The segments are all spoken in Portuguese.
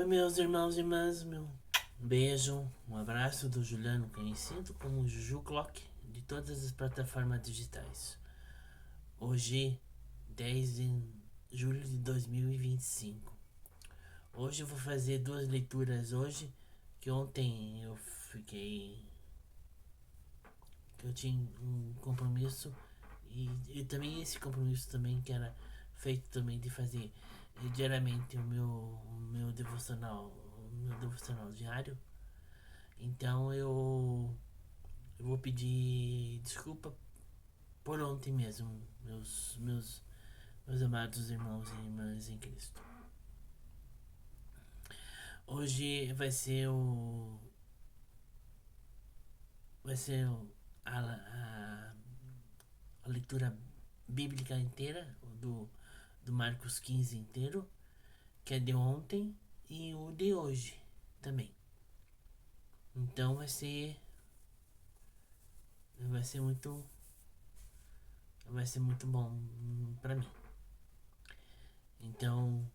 Meus irmãos e irmãs, meu beijo, um abraço do Juliano, conhecido como Juju Clock, de todas as plataformas digitais. Hoje, 10 de julho de 2025. Hoje eu vou fazer duas leituras hoje, que ontem eu fiquei... eu tinha um compromisso e também esse compromisso também que era feito também de fazer diariamente o meu devocional diário. Então eu vou pedir desculpa por ontem mesmo, meus amados irmãos e irmãs em Cristo. Hoje vai ser a leitura bíblica inteira do Marcos 15 inteiro, que é de ontem, e o de hoje também. Então vai ser muito bom para mim. Então,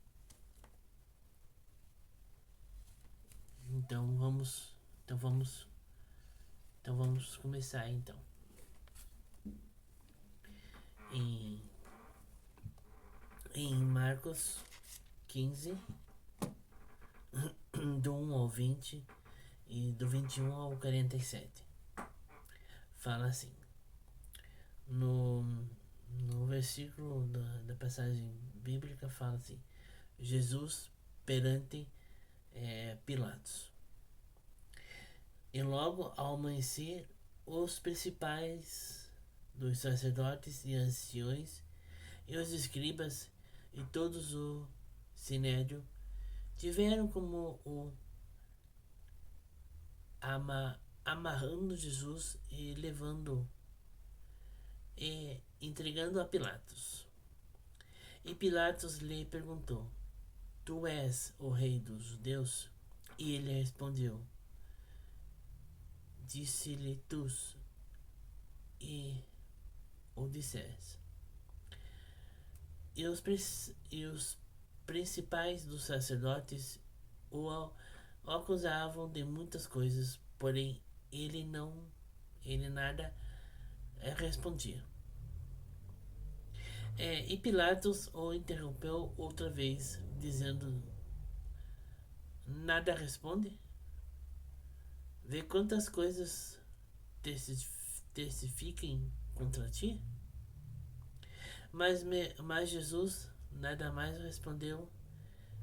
então vamos, então vamos, então vamos começar então. Em, em Marcos 15, do 1 ao 20 e do 21 ao 47. Fala assim: no, no versículo da passagem bíblica fala assim: Jesus perante Pilatos. E logo ao amanhecer, os principais dos sacerdotes e anciões e os escribas e todos o sinédrio tiveram como o amarrando Jesus e levando e entregando a Pilatos. E Pilatos lhe perguntou: Tu és o rei dos judeus? E ele respondeu: Disse-lhe tu, e o disseste. E os principais dos sacerdotes o acusavam de muitas coisas, porém ele nada respondia. E Pilatos o interrompeu outra vez, dizendo: Nada responde? Vê quantas coisas testifiquem contra ti? Mas Jesus nada mais respondeu,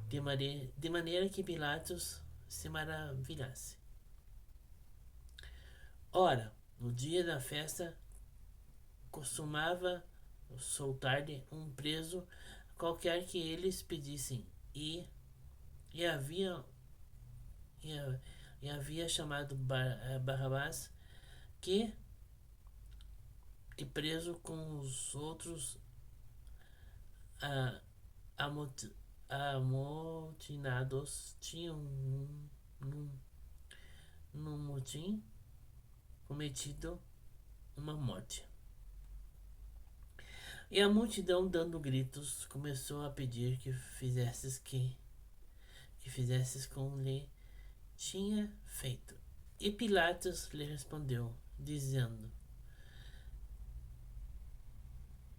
de maneira que Pilatos se maravilhasse. Ora, no dia da festa, costumava soltar-lhe um preso qualquer que eles pedissem, e havia, e, e havia chamado Barrabás, que preso com os outros amotinados tinham num motim cometido uma morte. E a multidão, dando gritos, começou a pedir que fizesses como lhe tinha feito. E Pilatos lhe respondeu, dizendo: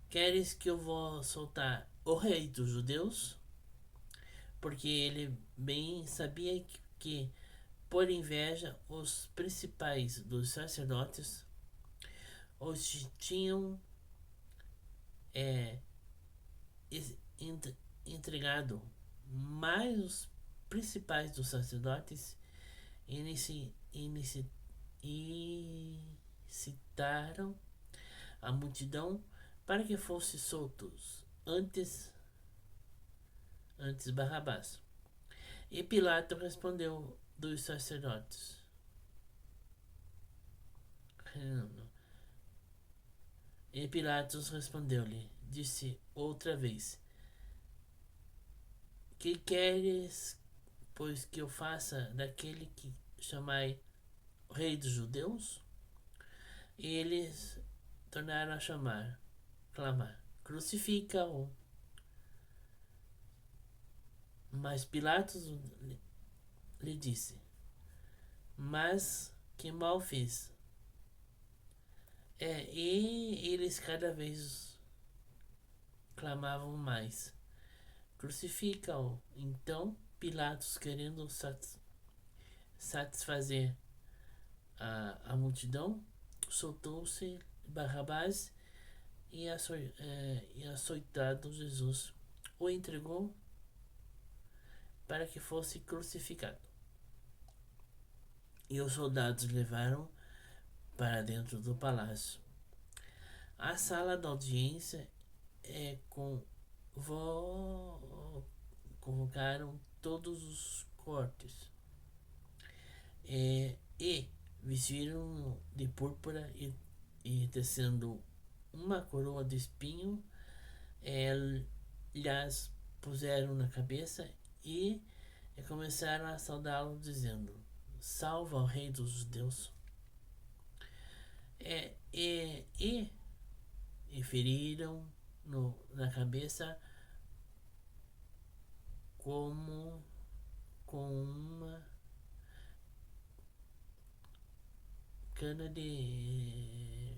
Queres que eu vou soltar o rei dos judeus? Porque ele bem sabia que por inveja, os principais dos sacerdotes os tinham é, entregado, mas os principais dos sacerdotes incitaram a multidão para que fosse soltos antes Barrabás. E Pilato respondeu dos sacerdotes: E Pilatos respondeu-lhe, disse outra vez: Que queres, pois, que eu faça daquele que chamai rei dos judeus? E eles tornaram a clamar: Crucifica-o. Mas Pilatos lhe disse: Mas que mal fiz? E eles cada vez clamavam mais: Crucifica-o. Então Pilatos, querendo satisfazer a multidão, soltou-se Barrabás e açoitado Jesus o entregou para que fosse crucificado. E os soldados levaram para dentro do palácio. A sala da audiência convocaram todos os cortes e vestiram de púrpura e tecendo uma coroa de espinho, lhes puseram na cabeça e começaram a saudá-lo, dizendo: Salva o Rei dos Judeus. E feriram na cabeça como com uma cana e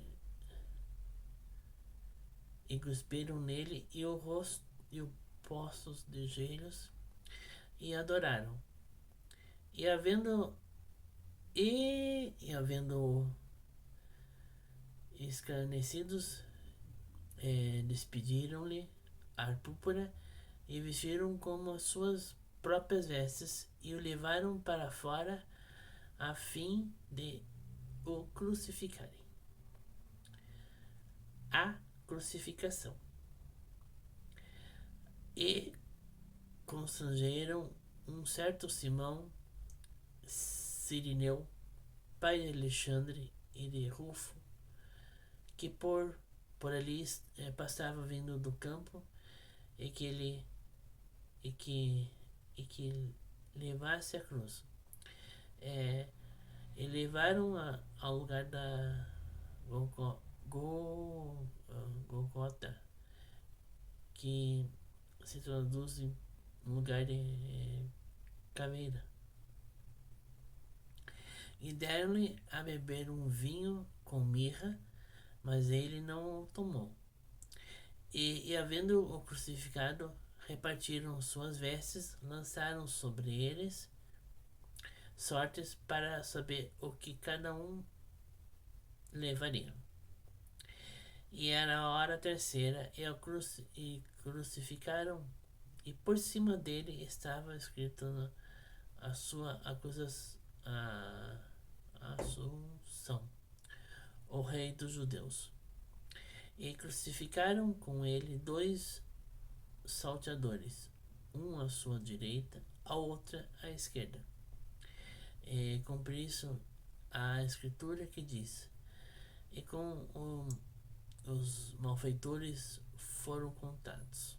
cuspiram nele e o rosto e o postos de joelhos e adoraram. E havendo escarnecidos, despediram-lhe a púrpura e vestiram como as suas próprias vestes e o levaram para fora a fim de o crucificarem. A crucificação. E constrangeram um certo Simão Cirineu, pai de Alexandre e de Rufo, que por ali passava vindo do campo, e que levasse a cruz. E levaram ao lugar da Golgota, que se traduz em lugar de caveira. E deram-lhe a beber um vinho com mirra, mas ele não o tomou. E havendo-o crucificado, repartiram suas vestes, lançaram sobre eles sortes para saber o que cada um levaria. E era a hora terceira, e crucificaram, e por cima dele estava escrito a sua Assunção, o Rei dos Judeus. E crucificaram com ele 2 salteadores, um à sua direita, a outra à esquerda. E cumprir-se a escritura que diz: E com os malfeitores foram contados.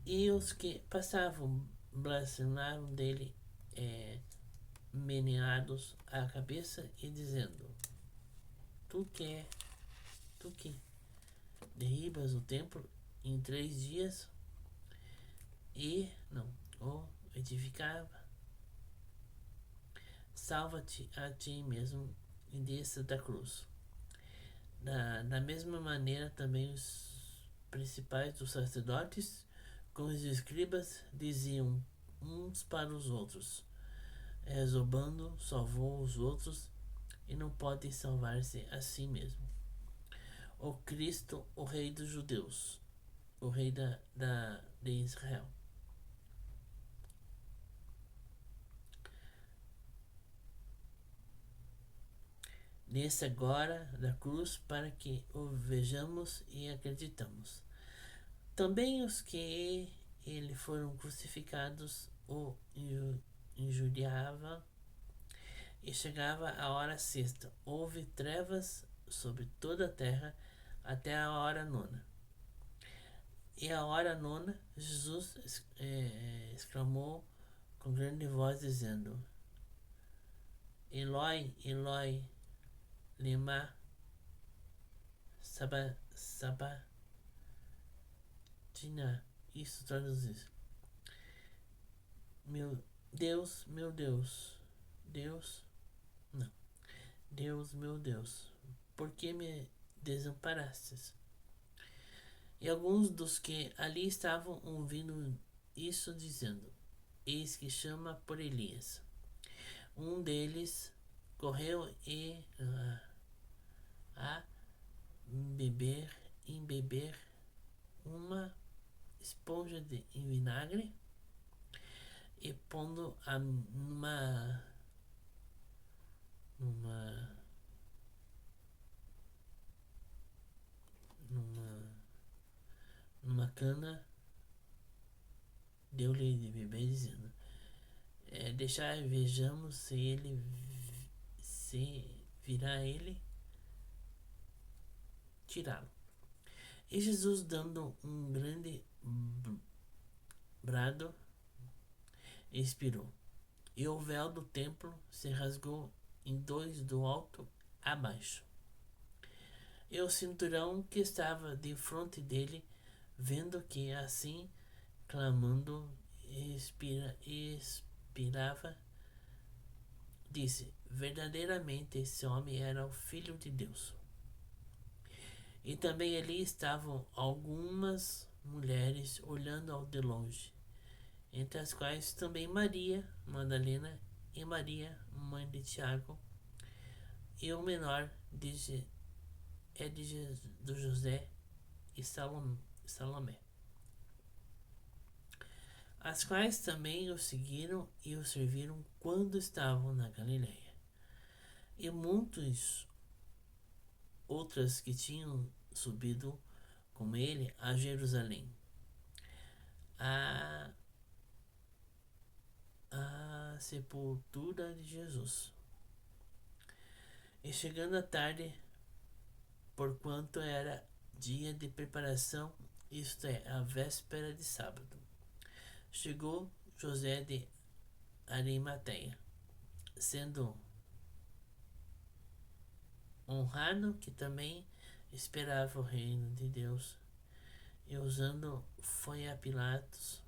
E os que passavam blasfemaram dele, meneados a cabeça e dizendo: Tu que derribas o templo em 3 dias e não o edificava, salva-te a ti mesmo e desça da cruz. Da mesma maneira também os principais dos sacerdotes com os escribas diziam uns para os outros: zombando, salvou os outros e não pode salvar-se a si mesmo. O Cristo, o Rei dos Judeus, o Rei de Israel. Desce agora da cruz para que o vejamos e acreditamos. Também os que ele foram crucificados o injuriavam, e chegava a hora sexta. Houve trevas sobre toda a terra até a hora nona. E a hora nona, Jesus exclamou com grande voz, dizendo: Eloi, Eloi, lema sabachthani, Isso traduz: meu Deus, Deus, não, Deus, meu Deus, por que me desamparastes? E alguns dos que ali estavam ouvindo isso, dizendo: Eis que chama por Elias. Um deles correu e a embeber uma esponja em vinagre e pondo a numa numa numa cana, deu-lhe de beber, dizendo: deixai, vejamos se virá ele tirá-lo. E Jesus, dando um grande brado, expirou. E o véu do templo se rasgou em dois do alto a baixo. E o cinturão que estava de frente dele, vendo que assim, clamando, expirava, disse: verdadeiramente esse homem era o Filho de Deus. E também ali estavam algumas mulheres olhando ao de longe, entre as quais também Maria Madalena e Maria, mãe de Tiago, e o menor do José e Salomé, as quais também o seguiram e o serviram quando estavam na Galileia. E muitas outras que tinham subido com ele a Jerusalém, a sepultura de Jesus. E chegando à tarde, porquanto era dia de preparação, isto é, a véspera de sábado, chegou José de Arimateia, sendo honrado, que também esperava o reino de Deus, e usando foi a Pilatos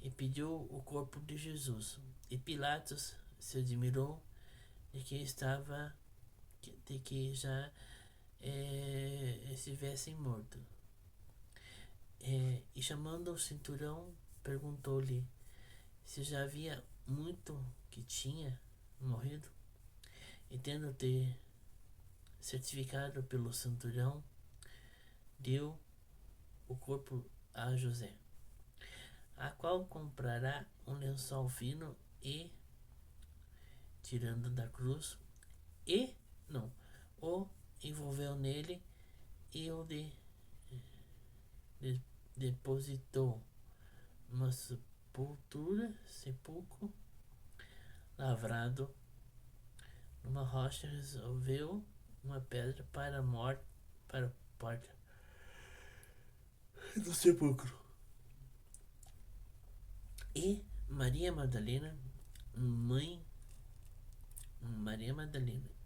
e pediu o corpo de Jesus. E Pilatos se admirou de que já estivessem morto. E chamando o cinturão, perguntou-lhe se já havia muito que tinha morrido. E tendo-te certificado pelo cinturão, deu o corpo a José, a qual comprará um lençol fino e, tirando da cruz, o envolveu nele e o depositou numa sepulcro lavrado numa rocha. Resolveu uma pedra para a porta do sepulcro. E Maria Madalena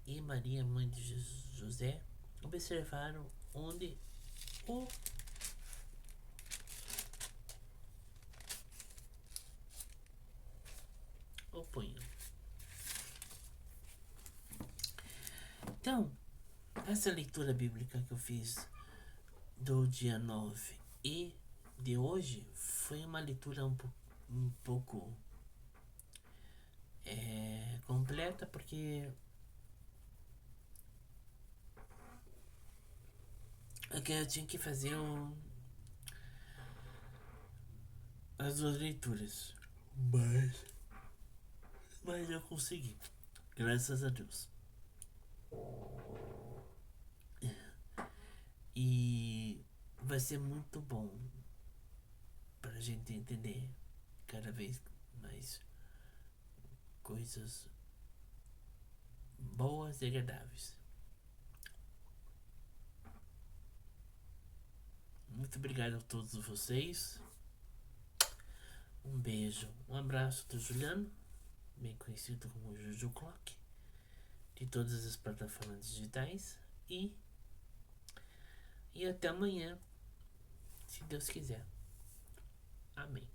e Maria, mãe de José, observaram onde o punham. Então, essa leitura bíblica que eu fiz do dia 9 e de hoje foi uma leitura um pouco completa, porque eu tinha que fazer as duas leituras, mas eu consegui, graças a Deus. E vai ser muito bom pra gente entender cada vez mais coisas boas e agradáveis. Muito obrigado a todos vocês. Um beijo, um abraço do Juliano, bem conhecido como Juju Clock, de todas as plataformas digitais. E até amanhã, se Deus quiser. Amém.